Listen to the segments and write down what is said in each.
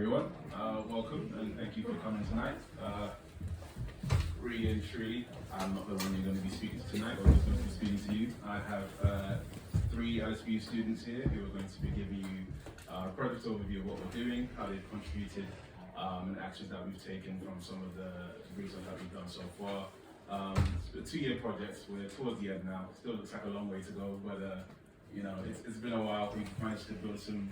everyone. Welcome and thank you for coming tonight. Really and truly, I'm not the one you're going to be speaking to tonight, or just going to be speaking to you. I have three LSBU students here who are going to be giving you a project overview of what we're doing, how they've contributed, and actions that we've taken from some of the research that we've done so far. It's a 2-year project. We're towards the end now. Still looks like a long way to go, but it's been a while. We've managed to develop some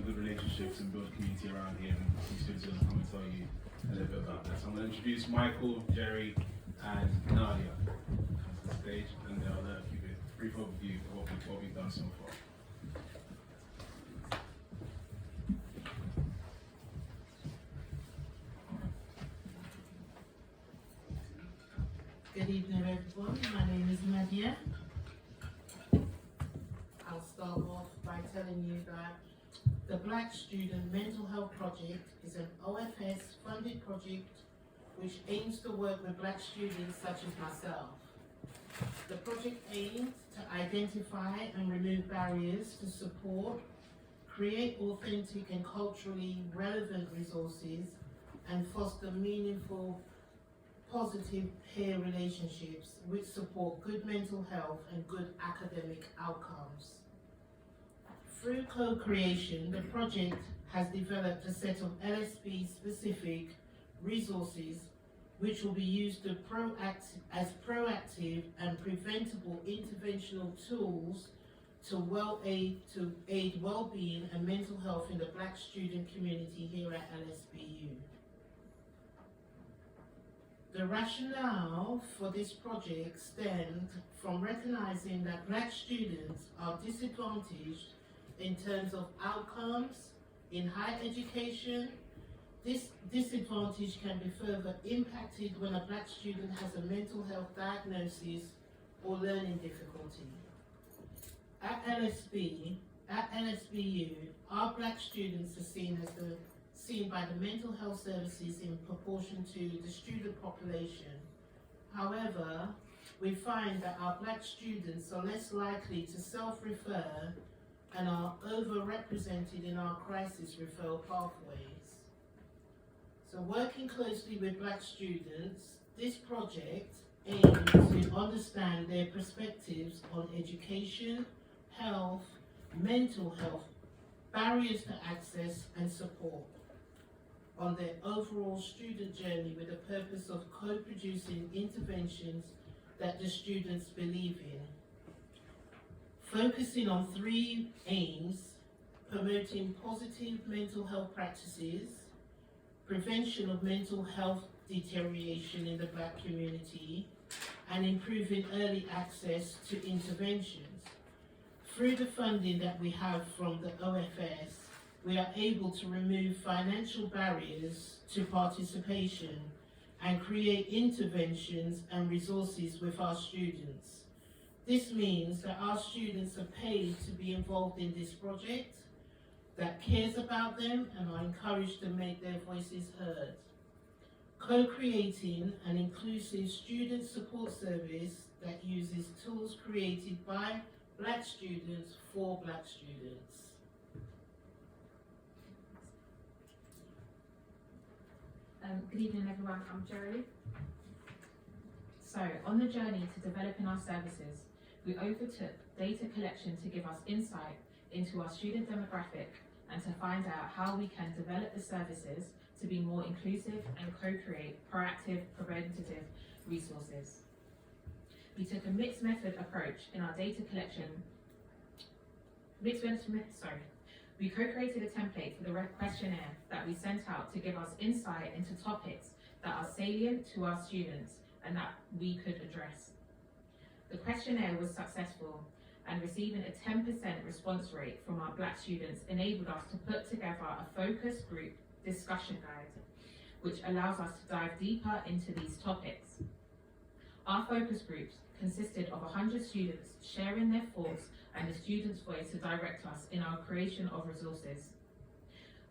good relationships and build a community around here, and these students are going to come and tell you a little bit about that. So I'm going to introduce Michael, Jerry, and Nadia to the stage, and they'll give you a brief overview of what we've done so far. Good evening, everyone. My name is Nadia. I'll start off by telling you that the Black Student Mental Health Project is an OfS funded project which aims to work with Black students such as myself. The project aims to identify and remove barriers to support, create authentic and culturally relevant resources, and foster meaningful, positive peer relationships which support good mental health and good academic outcomes. Through co-creation, the project has developed a set of LSB-specific resources which will be used as proactive and preventable interventional tools to aid well-being and mental health in the Black student community here at LSBU. The rationale for this project stemmed from recognizing that Black students are disadvantaged in terms of outcomes in higher education. This disadvantage can be further impacted when a Black student has a mental health diagnosis or learning difficulty. At LSBU, our Black students are seen by the mental health services in proportion to the student population. However, we find that our Black students are less likely to self-refer and are overrepresented in our crisis referral pathways. So working closely with Black students, this project aims to understand their perspectives on education, health, mental health, barriers to access and support on their overall student journey with the purpose of co-producing interventions that the students believe in. Focusing on 3 aims: promoting positive mental health practices, prevention of mental health deterioration in the Black community, and improving early access to interventions. Through the funding that we have from the OfS, we are able to remove financial barriers to participation and create interventions and resources with our students. This means that our students are paid to be involved in this project that cares about them and are encouraged to make their voices heard. Co-creating an inclusive student support service that uses tools created by Black students for Black students. Good evening, everyone. I'm Jerry. So, on the journey to developing our services, we overtook data collection to give us insight into our student demographic and to find out how we can develop the services to be more inclusive and co-create proactive, preventative resources. We took a mixed method approach in our data collection. We co-created a template for the questionnaire that we sent out to give us insight into topics that are salient to our students and that we could address. The questionnaire was successful, and receiving a 10% response rate from our Black students enabled us to put together a focus group discussion guide, which allows us to dive deeper into these topics. Our focus groups consisted of 100 students sharing their thoughts and the student's voice to direct us in our creation of resources.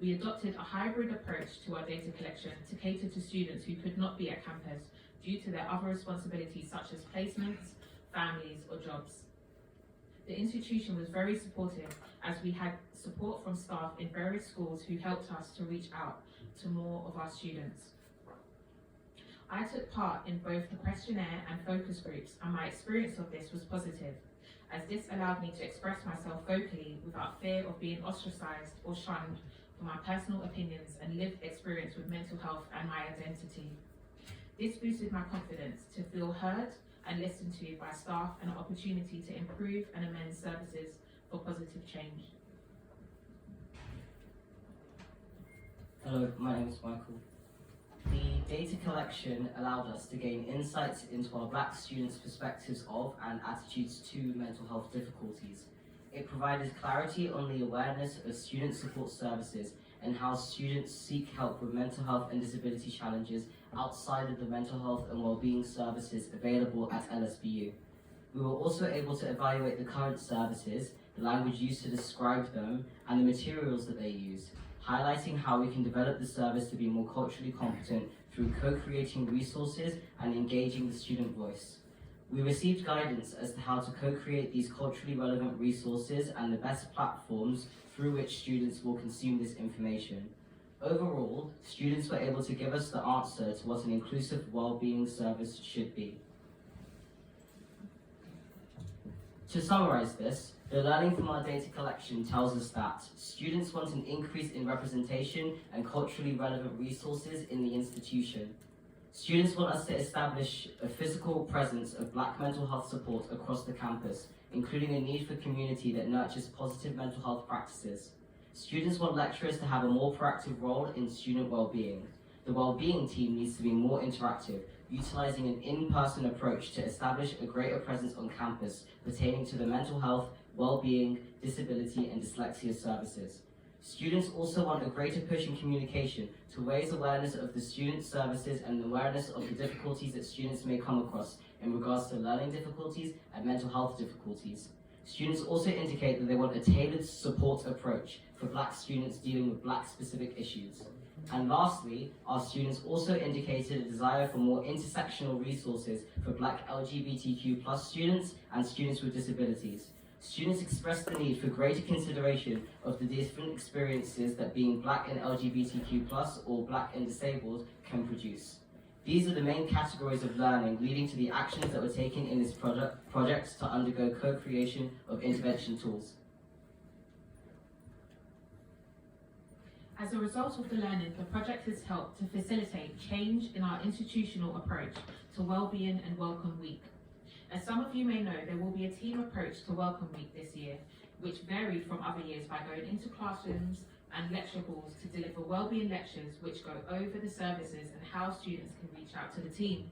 We adopted a hybrid approach to our data collection to cater to students who could not be at campus due to their other responsibilities such as placements, families, or jobs. The institution was very supportive as we had support from staff in various schools who helped us to reach out to more of our students. I took part in both the questionnaire and focus groups, and my experience of this was positive, as this allowed me to express myself vocally without fear of being ostracized or shunned for my personal opinions and lived experience with mental health and my identity. This boosted my confidence to feel heard and listened to by staff, and an opportunity to improve and amend services for positive change. Hello, my name is Michael. The data collection allowed us to gain insights into our Black students' perspectives of and attitudes to mental health difficulties. It provided clarity on the awareness of student support services and how students seek help with mental health and disability challenges outside of the mental health and wellbeing services available at LSBU. We were also able to evaluate the current services, the language used to describe them, and the materials that they use, highlighting how we can develop the service to be more culturally competent through co-creating resources and engaging the student voice. We received guidance as to how to co-create these culturally relevant resources and the best platforms through which students will consume this information. Overall, students were able to give us the answer to what an inclusive well-being service should be. To summarize this, the learning from our data collection tells us that students want an increase in representation and culturally relevant resources in the institution. Students want us to establish a physical presence of Black mental health support across the campus, including a need for community that nurtures positive mental health practices. Students want lecturers to have a more proactive role in student well-being. The well-being team needs to be more interactive, utilizing an in-person approach to establish a greater presence on campus pertaining to the mental health, well-being, disability, and dyslexia services. Students also want a greater push in communication to raise awareness of the student services and awareness of the difficulties that students may come across in regards to learning difficulties and mental health difficulties. Students also indicate that they want a tailored support approach for Black students dealing with Black specific issues. And lastly, our students also indicated a desire for more intersectional resources for Black LGBTQ+ students and students with disabilities. Students expressed the need for greater consideration of the different experiences that being Black and LGBTQ+ or Black and disabled can produce. These are the main categories of learning leading to the actions that were taken in this project to undergo co-creation of intervention tools. As a result of the learning, the project has helped to facilitate change in our institutional approach to Wellbeing and Welcome Week. As some of you may know, there will be a team approach to Welcome Week this year, which varied from other years by going into classrooms and lecture halls to deliver wellbeing lectures which go over the services and how students can reach out to the team.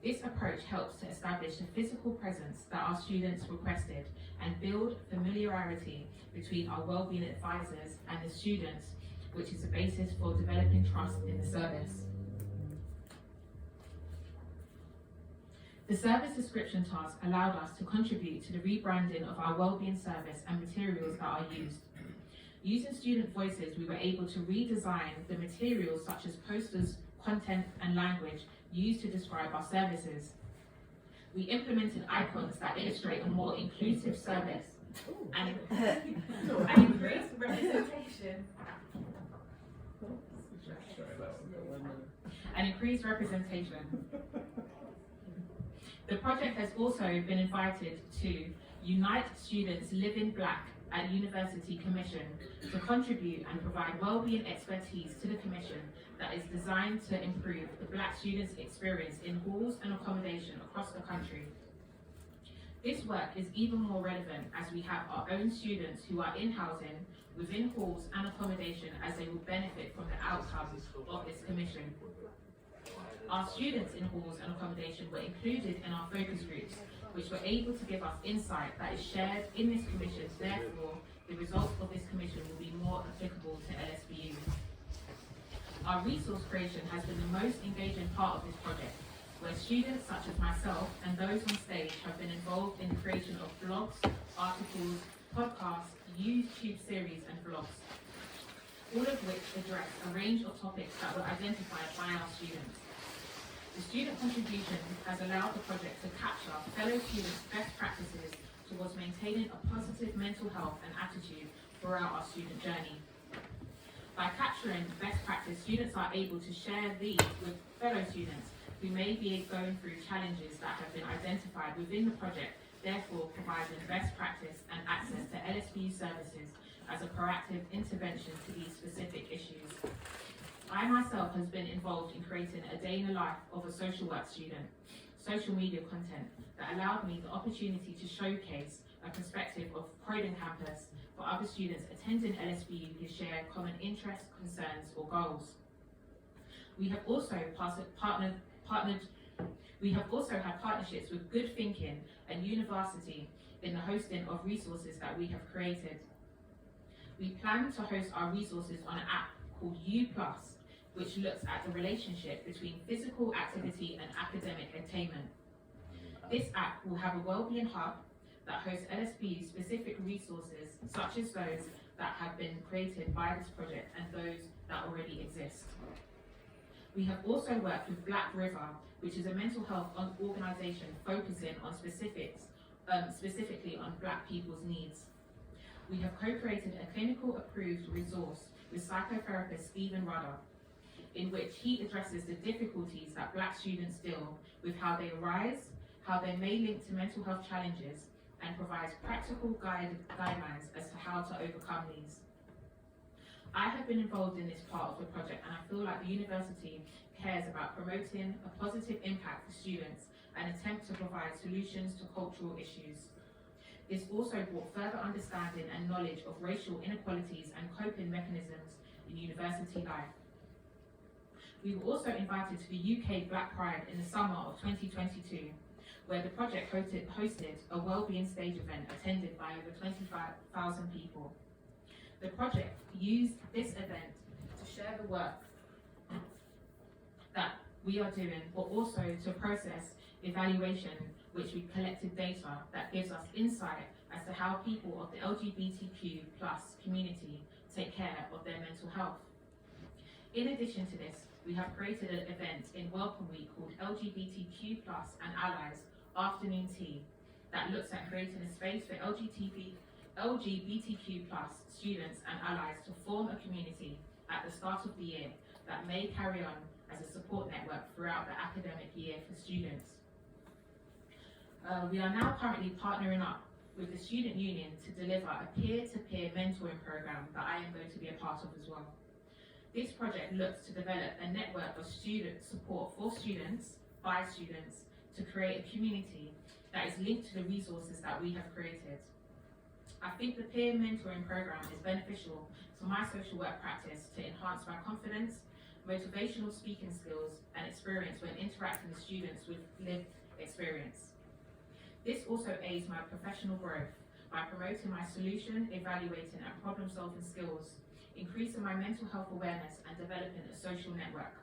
This approach helps to establish the physical presence that our students requested and build familiarity between our wellbeing advisors and the students, which is the basis for developing trust in the service. The service description task allowed us to contribute to the rebranding of our wellbeing service and materials that are used. Using student voices, we were able to redesign the materials such as posters, content, and language used to describe our services. We implemented icons that illustrate a more inclusive service and increased representation. The project has also been invited to Unite Students Living Black at University Commission to contribute and provide wellbeing expertise to the Commission that is designed to improve the Black students' experience in halls and accommodation across the country. This work is even more relevant as we have our own students who are in housing, within halls and accommodation, as they will benefit from the outcomes of this commission. Our students in halls and accommodation were included in our focus groups, which were able to give us insight that is shared in this commission. Therefore, the results of this commission will be more applicable to LSBU. Our resource creation has been the most engaging part of this project, where students such as myself and those on stage have been involved in the creation of blogs, articles, podcasts, YouTube series and vlogs, all of which address a range of topics that were identified by our students. The student contribution has allowed the project to capture fellow students' best practices towards maintaining a positive mental health and attitude throughout our student journey. By capturing best practice, students are able to share these with fellow students who may be going through challenges that have been identified within the project, therefore providing best practice and access to LSBU services as a proactive intervention to these specific issues. I myself has been involved in creating a day in the life of a social work student, social media content that allowed me the opportunity to showcase a perspective of Croydon campus for other students attending LSBU who share common interests, concerns or goals. We have also had partnerships with Good Thinking and University in the hosting of resources that we have created. We plan to host our resources on an app called U+, which looks at the relationship between physical activity and academic attainment. This app will have a wellbeing hub that hosts LSBU specific resources, such as those that have been created by this project and those that already exist. We have also worked with Black River, which is a mental health organisation focusing on specifically on Black people's needs. We have co-created a clinical approved resource with psychotherapist Stephen Rudder, in which he addresses the difficulties that Black students deal with, how they arise, how they may link to mental health challenges, and provides practical guidelines as to how to overcome these. I have been involved in this part of the project, and I feel like the university cares about promoting a positive impact for students and attempt to provide solutions to cultural issues. This also brought further understanding and knowledge of racial inequalities and coping mechanisms in university life. We were also invited to the UK Black Pride in the summer of 2022, where the project hosted a wellbeing stage event attended by over 25,000 people. The project used this event to share the work that we are doing, but also to process evaluation, which we collected data that gives us insight as to how people of the LGBTQ+ community take care of their mental health. In addition to this, we have created an event in Welcome Week called LGBTQ+ and Allies Afternoon Tea that looks at creating a space for LGBTQ+ students and allies to form a community at the start of the year that may carry on as a support network throughout the academic year for students. We are now currently partnering up with the Student Union to deliver a peer-to-peer mentoring program that I am going to be a part of as well. This project looks to develop a network of student support for students, by students, to create a community that is linked to the resources that we have created. I think the peer mentoring program is beneficial to my social work practice to enhance my confidence, motivational speaking skills, and experience when interacting with students with lived experience. This also aids my professional growth by promoting my solution, evaluating, and problem-solving skills, increasing my mental health awareness, and developing a social network.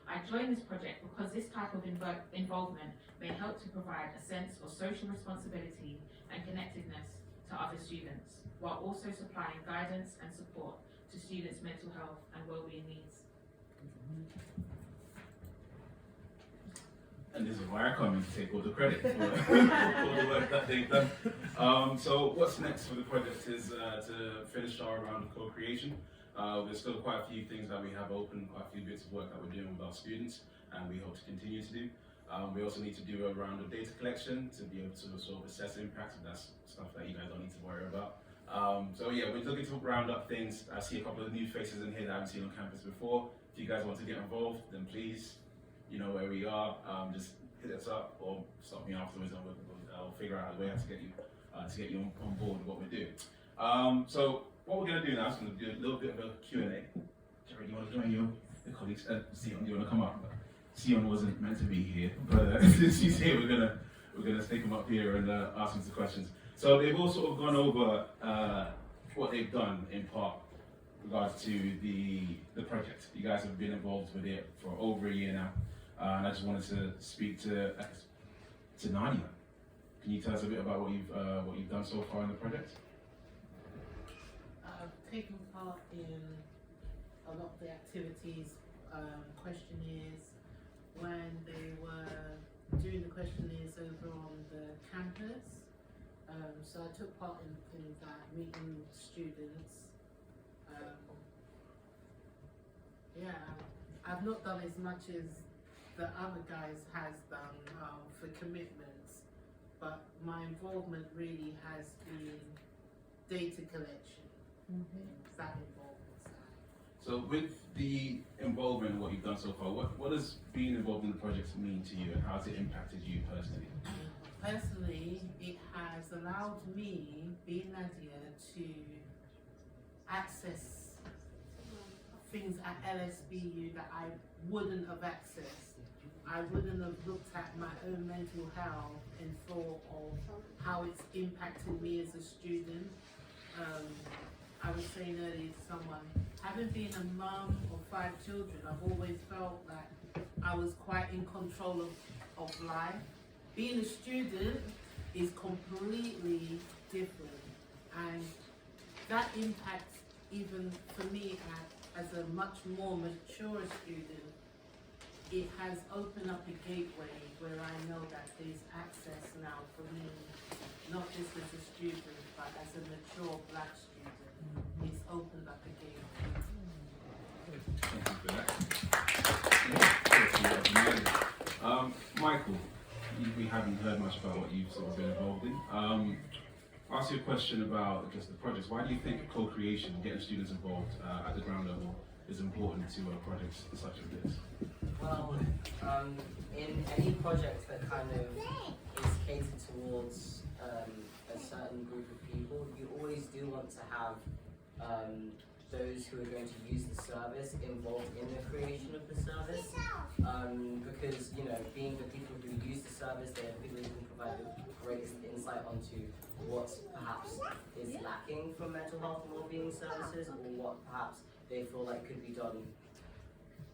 I joined this project because this type of involvement may help to provide a sense of social responsibility and connectedness to other students, while also supplying guidance and support to students' mental health and wellbeing needs. And this is why I come in to take all the credit for all the work that they've done. So what's next for the project is to finish our round of co-creation. There's still quite a few things that we have open, quite a few bits of work that we're doing with our students, and we hope to continue to do. We also need to do a round of data collection to be able to sort of assess impact, and that's stuff that you guys don't need to worry about. So yeah, we're looking to round up things. I see a couple of new faces in here that I haven't seen on campus before. If you guys want to get involved, then please, you know where we are. Just hit us up or stop me afterwards, and we'll figure out a way to get you on board with what we're doing. So what we're going to do now is going to do a little bit of a Q&A. Jerry, you want to join your colleagues? Sion, do you want to come up? Sion wasn't meant to be here, but since he's here, we're gonna take him up here and ask him some questions. So they've all sort of gone over what they've done in part regards to the project. You guys have been involved with it for over a year now, and I just wanted to speak to Nadia. Can you tell us a bit about what you've done so far in the project? I've taken part in a lot of the activities, questionnaires, when they were doing the questionnaires over on the campus. So I took part in that, meeting students. Yeah, I've not done as much as the other guys has done for commitments, but my involvement really has been data collection. That involvement side. So with the involvement in what you've done so far, what does being involved in the projects mean to you and how has it impacted you personally? Personally, it has allowed me, being Nadia, to access things at LSBU that I wouldn't have accessed. I wouldn't have looked at my own mental health and thought of how it's impacted me as a student. I was saying earlier to someone, having been a mum of 5 children, I've always felt that I was quite in control of life. Being a student is completely different, and that impacts even for me as a much more mature student. It has opened up a gateway where I know that there's access now for me, not just as a student, but as a mature Black student. It's opened up a gateway. Thank you for that. Michael, we haven't heard much about what you've sort of been involved in. I'll ask you a question about just the projects. Why do you think co-creation, getting students involved at the ground level, is important to projects such as this? Well, in any project that kind of is catered towards a certain group of people, you always do want to have those who are going to use the service involved in the creation of the service, because, you know, being the people who use the service, they are the people who can provide the greatest insight onto what perhaps is lacking from mental health and wellbeing services, or what perhaps they feel like could be done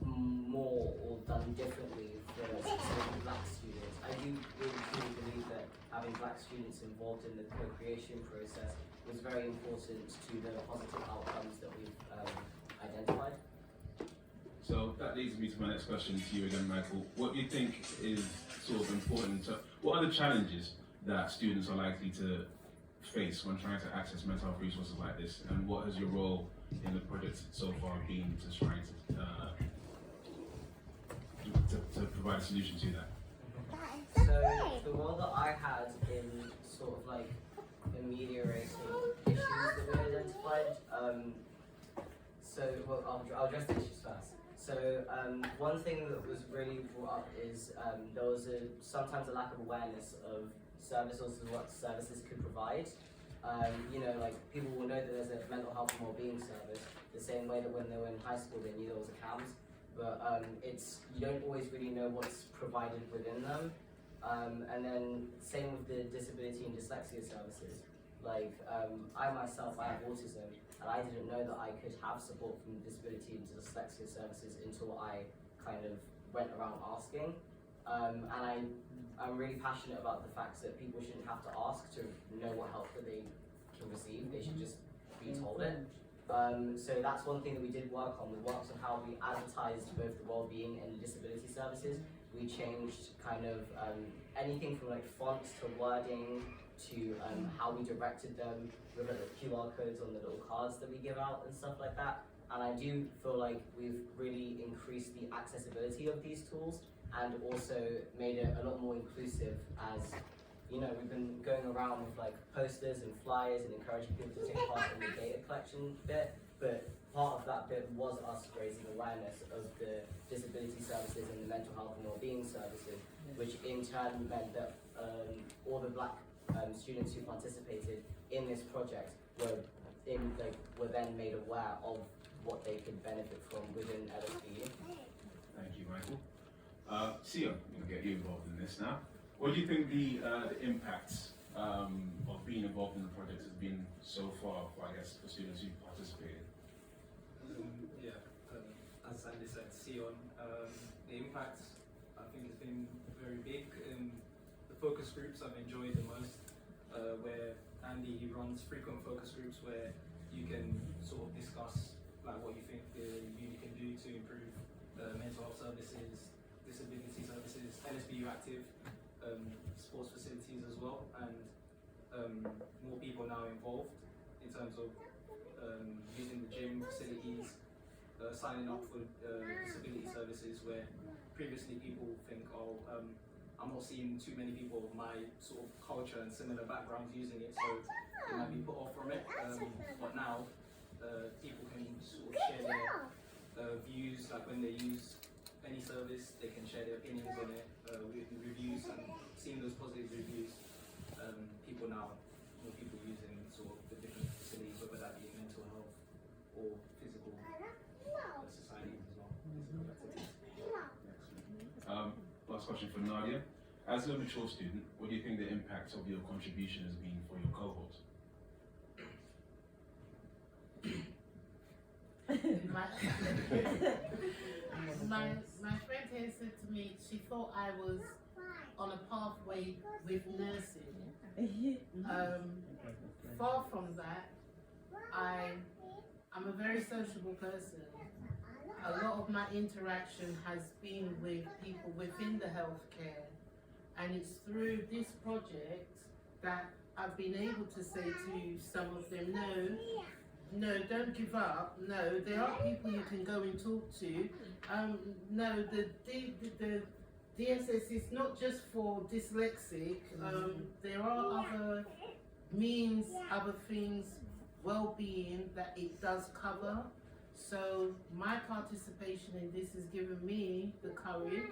more or done differently for specifically Black students. I do really truly believe that having Black students involved in the co-creation process was very important to the positive outcomes that we've identified. So that leads me to my next question to you again, Michael. What do you think is sort of important? What are the challenges that students are likely to face when trying to access mental health resources like this, and what has your role in the project so far been to trying to provide a solution to that? So the role that I had in sort of like ameliorating issues that we identified, I'll address the issues first. So one thing that was really brought up is there was sometimes a lack of awareness of services and what services could provide. You know, like people will know that there's a mental health and wellbeing service, the same way that when they were in high school they knew there was a CAMS, but you don't always really know what's provided within them. And then same with the disability and dyslexia services. Like I myself, I have autism, and I didn't know that I could have support from disability and dyslexia services until I kind of went around asking. And I'm really passionate about the fact that people shouldn't have to ask to know what help that they can receive. They should just be told it. So that's one thing that we did work on. We worked on how we advertised both the wellbeing and the disability services. We changed kind of anything from like fonts to wording to how we directed them with like the QR codes on the little cards that we give out and stuff like that. And I do feel like we've really increased the accessibility of these tools and also made it a lot more inclusive, as you know, we've been going around with like posters and flyers and encouraging people to take part in the data collection bit, but part of that bit was us raising awareness of the disability services and the mental health and wellbeing services, which in turn meant that all the Black students who participated in this project were then made aware of what they could benefit from within LSBU. Thank you, Michael. Sia, I'm going to get you involved in this now. What do you think the impacts of being involved in the project has been so far, for, I guess, for students who participated? As Sandy said, Sion, the impact I think has been very big. The focus groups I've enjoyed the most, where Andy, he runs frequent focus groups where you can sort of discuss like what you think the uni can do to improve mental health services, disability services, LSBU active, sports facilities as well, and more people now involved in terms of using the gym facilities, signing up for disability services, where previously people think, oh, I'm not seeing too many people of my sort of culture and similar backgrounds using it, so they might be put off from it. But now, people can sort of share their views, like when they use any service, they can share their opinions on it, with reviews, and seeing those positive reviews, more people using sort of the different facilities, whether that be mental health or physical societies as well. Last question for Nadia. As a mature student, what do you think the impact of your contribution has been for your cohort? my friend here said to me she thought I was on a pathway with nursing. Far from that, I'm a very sociable person. A lot of my interaction has been with people within the healthcare, and it's through this project that I've been able to say to some of them, no, don't give up. No, there are people you can go and talk to. No, the DSS is not just for dyslexic. There are other means, other things, well-being that it does cover. So my participation in this has given me the courage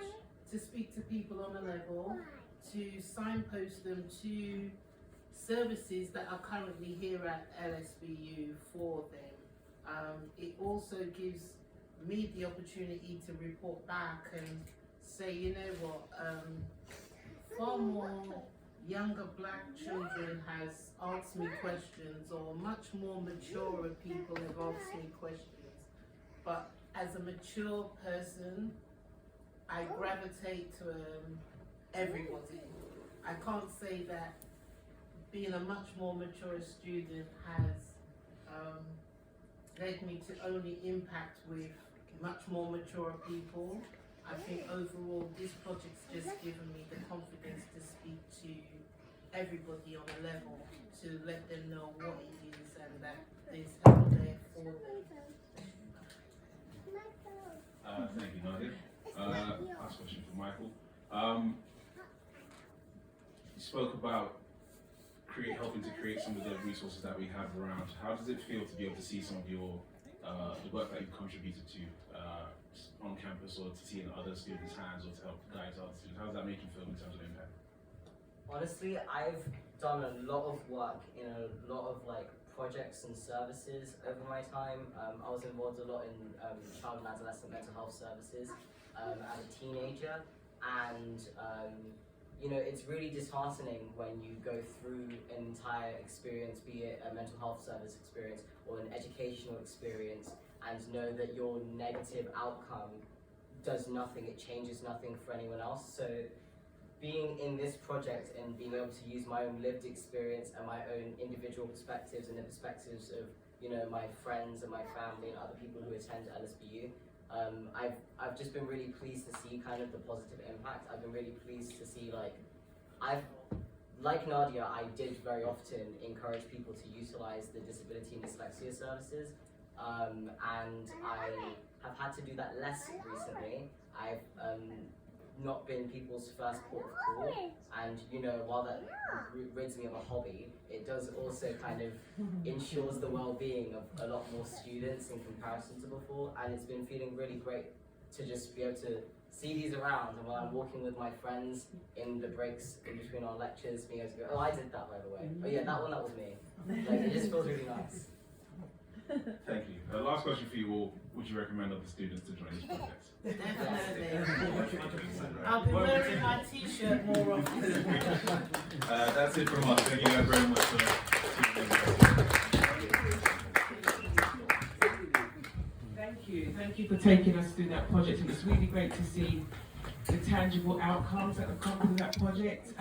to speak to people on a level, to signpost them to services that are currently here at LSBU for them. It also gives me the opportunity to report back and say, you know what, far more younger black children has asked me questions, or much more mature people have asked me questions. But as a mature person, I gravitate to everybody. I can't say that being a much more mature student has led me to only impact with much more mature people. I think overall this project's just given me the confidence to speak to everybody on a level, to let them know what it is and that there's help there for them. Thank you, Nadia. Last question for Michael. You spoke about helping to create some of the resources that we have around. How does it feel to be able to see some of your the work that you've contributed to on campus, or to see in other students' hands, or to help guide other students? How does that make you feel in terms of impact? Honestly, I've done a lot of work in a lot of projects and services over my time. I was involved a lot in child and adolescent mental health services as a teenager, and it's really disheartening when you go through an entire experience, be it a mental health service experience or an educational experience, and know that your negative outcome does nothing, it changes nothing for anyone else. So being in this project and being able to use my own lived experience and my own individual perspectives and the perspectives of my friends and my family and other people who attend LSBU, I've just been really pleased to see kind of the positive impact. I've been really pleased to see like Nadia, I did very often encourage people to utilize the disability and dyslexia services, and I have had to do that less recently. I've not been people's first port of call, and while that rids me of a hobby, it does also kind of ensures the well-being of a lot more students in comparison to before, and it's been feeling really great to just be able to see these around, and while I'm walking with my friends in the breaks in between our lectures, being able to go, oh, I did that, by the way. Oh yeah, that was me. It just feels really nice. Thank you. Last question for you all. Would you recommend other students to join this project? Definitely. I'll be wearing my t-shirt more often. That's it from us. Thank you guys very much for Thank you for taking us through that project. It was really great to see the tangible outcomes that have come from that project.